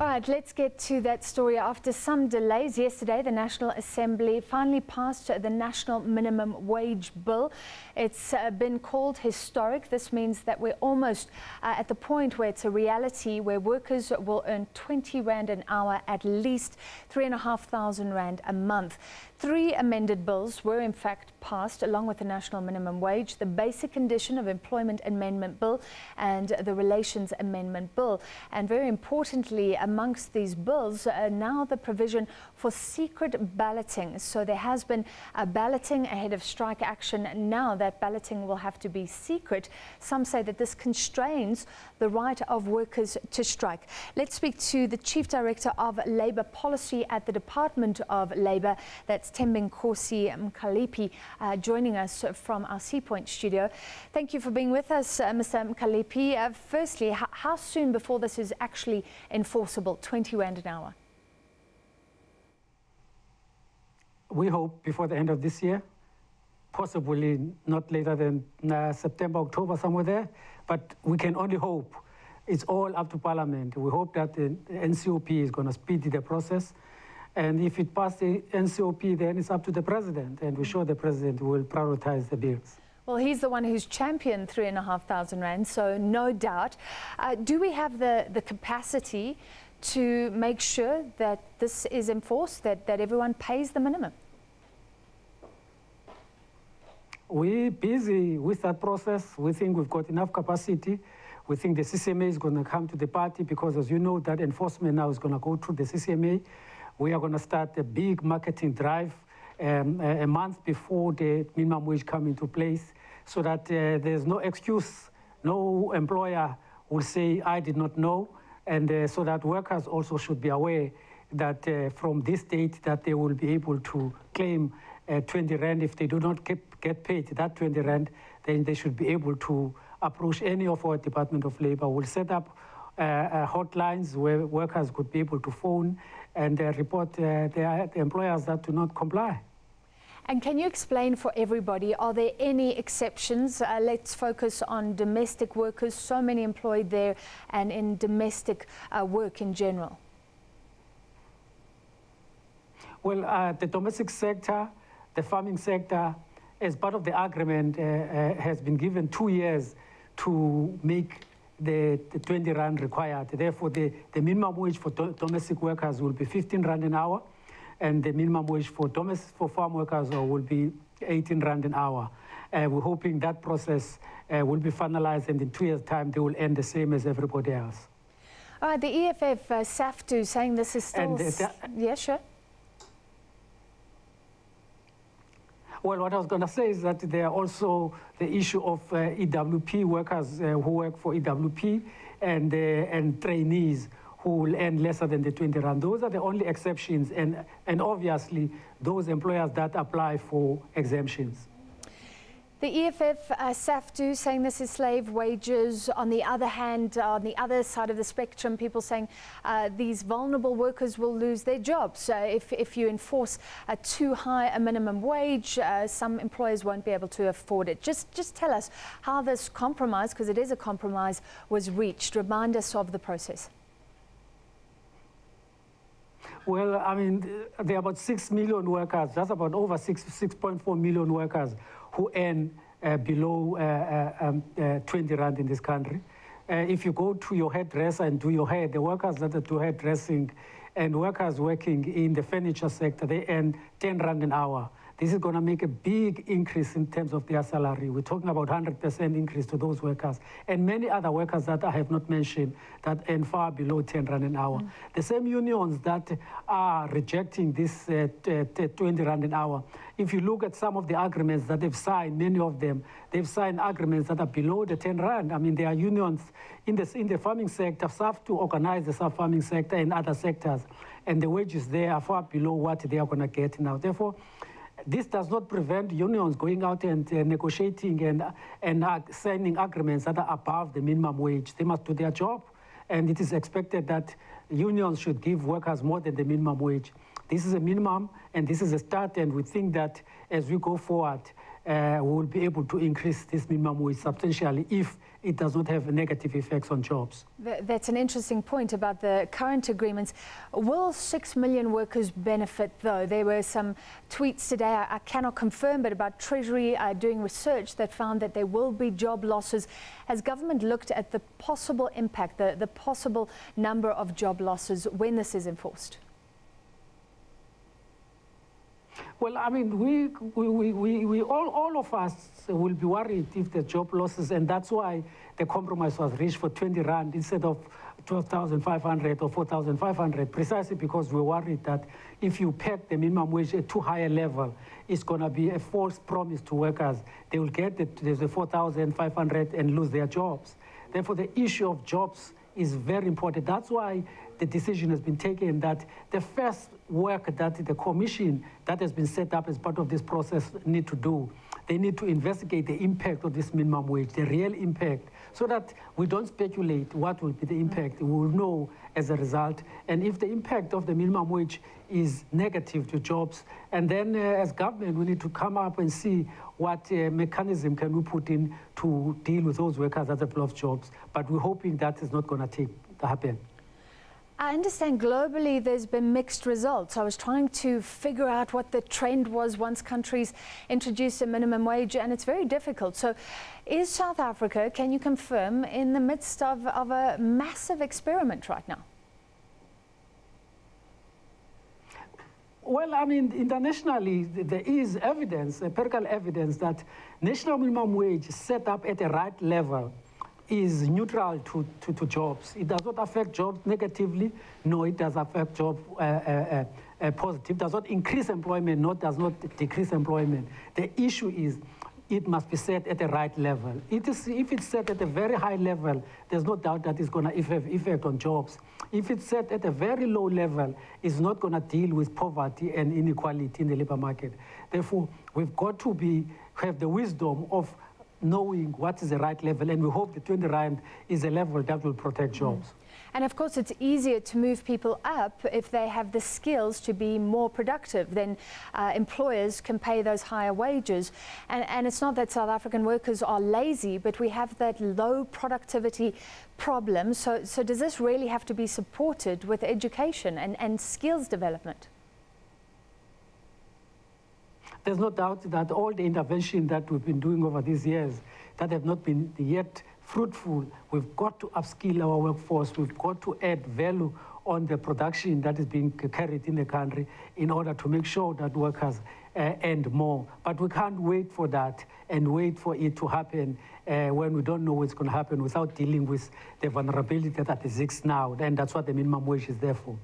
All right, let's get to that story. After some delays yesterday, the National Assembly finally passed the National Minimum Wage Bill. It's been called historic. This means that we're almost at the point where it's a reality, where workers will earn 20 Rand an hour, at least 3,500 Rand a month. 3 amended bills were in fact passed along with the National Minimum Wage, the Basic Condition of Employment Amendment Bill and the Relations Amendment Bill. And very importantly, amongst these bills, now the provision for secret balloting. So there has been a balloting ahead of strike action. Now that balloting will have to be secret. Some say that this constrains the right of workers to strike. Let's speak to the Chief Director of Labour Policy at the Department of Labour. That's Thembinkosi Mkalipi, joining us from our Sea Point studio. Thank you for being with us, Mr. Mkalipi. Firstly, how soon before this is actually enforceable, 20 Rand an hour? We hope before the end of this year, possibly not later than September, October, somewhere there, but we can only hope. It's all up to Parliament. We hope that the NCOP is going to speed the process. And if it passes the NCOP, then it's up to the President, and we're sure the President will prioritize the bills. Well, he's the one who's championed 3,500 Rand, so no doubt. Do we have the capacity to make sure that this is enforced, that everyone pays the minimum? We're busy with that process. We think we've got enough capacity. We think the CCMA is going to come to the party because, as you know, that enforcement now is going to go through the CCMA. We are going to start a big marketing drive a month before the minimum wage comes into place, so that there's no excuse. No employer will say, I did not know. And so that workers also should be aware that from this date that they will be able to claim 20 Rand. If they do not get paid that 20 Rand, then they should be able to approach any of our Department of Labour. We'll set up hotlines where workers could be able to phone and report the employers that do not comply. And can you explain for everybody, are there any exceptions? Let's focus on domestic workers, so many employed there, and in domestic work in general. Well, the domestic sector, the farming sector, as part of the agreement, has been given 2 years to make the 20 Rand required. Therefore, the minimum wage for domestic workers will be 15 Rand an hour, and the minimum wage for farm workers will be 18 Rand an hour. We're hoping that process will be finalized, and in 2 years' time, they will end the same as everybody else. The EFF, SAFTU, saying this is still... Yeah, sure. Well, what I was going to say is that there are also the issue of EWP workers who work for EWP and trainees who will earn lesser than the 20 Rand. Those are the only exceptions, and obviously those employers that apply for exemptions. The EFF, SAFTU, saying this is slave wages. On the other hand, on the other side of the spectrum, people saying these vulnerable workers will lose their jobs. If you enforce too high a minimum wage, some employers won't be able to afford it. Just tell us how this compromise, because it is a compromise, was reached. Remind us of the process. Well, I mean, there are about 6 million workers, that's about over 6.4 million workers who earn below 20 Rand in this country. If you go to your hairdresser and do your hair, the workers that do hairdressing and workers working in the furniture sector, they earn 10 Rand an hour. This is going to make a big increase in terms of their salary. We're talking about 100% increase to those workers and many other workers that I have not mentioned that earn far below 10 Rand an hour. The same unions that are rejecting this 20 Rand an hour, if you look at some of the agreements that they've signed, many of them, they've signed agreements that are below the 10 Rand. I mean, there are unions in the farming sector, SAFTU organize the farming sector and other sectors, and the wages there are far below what they are going to get now. Therefore, this does not prevent unions going out and negotiating and signing agreements that are above the minimum wage. They must do their job, and it is expected that unions should give workers more than the minimum wage. This is a minimum, and this is a start, and we think that as we go forward, we will be able to increase this minimum wage substantially if it does not have negative effects on jobs. That's an interesting point about the current agreements. Will 6 million workers benefit, though? There were some tweets today, I cannot confirm, but about Treasury doing research that found that there will be job losses. Has government looked at the possible impact, the possible number of job losses when this is enforced? Well, I mean, all of us will be worried if the job losses, and that's why the compromise was reached for 20 rand instead of 12,500 or 4,500, precisely because we're worried that if you peg the minimum wage at too high a level, it's going to be a false promise to workers. They will get the 4,500 and lose their jobs. Therefore, the issue of jobs is very important. That's why the decision has been taken that the first work that the commission that has been set up as part of this process need to do, they need to investigate the impact of this minimum wage, the real impact, so that we don't speculate what will be the impact. We will know as a result. And if the impact of the minimum wage is negative to jobs, and then as government, we need to come up and see what mechanism can we put in to deal with those workers that have lost jobs. But we're hoping that is not going to happen. I understand globally there's been mixed results. I was trying to figure out what the trend was once countries introduced a minimum wage, and it's very difficult. So is South Africa, can you confirm, in the midst of a massive experiment right now? Well, I mean, internationally, there is evidence, empirical evidence, that national minimum wage set up at the right level is neutral to jobs. It does not affect jobs negatively, no, it does affect jobs positive. Does not increase employment, no, does not decrease employment. The issue is it must be set at the right level. If it's set at a very high level, there's no doubt that it's going to have effect on jobs. If it's set at a very low level, it's not going to deal with poverty and inequality in the labor market. Therefore, we've got to have the wisdom of knowing what is the right level, and we hope the 20 rand is a level that will protect jobs. And of course, it's easier to move people up if they have the skills to be more productive. Then employers can pay those higher wages. And it's not that South African workers are lazy, but we have that low productivity problem. So does this really have to be supported with education and skills development? There's no doubt that all the intervention that we've been doing over these years that have not been yet fruitful, we've got to upskill our workforce, we've got to add value on the production that is being carried in the country in order to make sure that workers earn more. But we can't wait for that and wait for it to happen when we don't know what's going to happen without dealing with the vulnerability that exists now. And that's what the minimum wage is there for.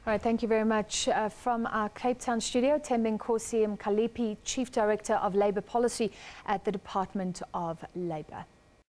All right, thank you very much. From our Cape Town studio, Thembinkosi Mkalipi, Chief Director of Labour Policy at the Department of Labour.